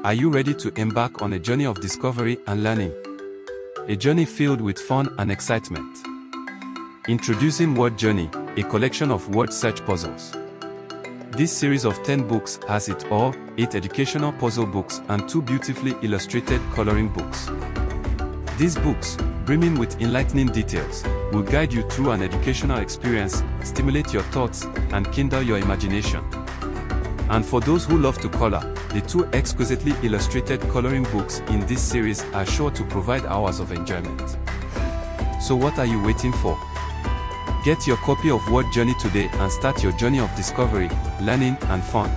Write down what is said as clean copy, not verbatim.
Are you ready to embark on a journey of discovery and learning? A journey filled with fun and excitement. Introducing Word Journey, a collection of word search puzzles. This series of 10 books has it all: 8 educational puzzle books and 2 beautifully illustrated coloring books. These books, brimming with enlightening details, will guide you through an educational experience, stimulate your thoughts, and kindle your imagination. And for those who love to color, the 2 exquisitely illustrated coloring books in this series are sure to provide hours of enjoyment. So what are you waiting for? Get your copy of Word Journey today and start your journey of discovery, learning, and fun.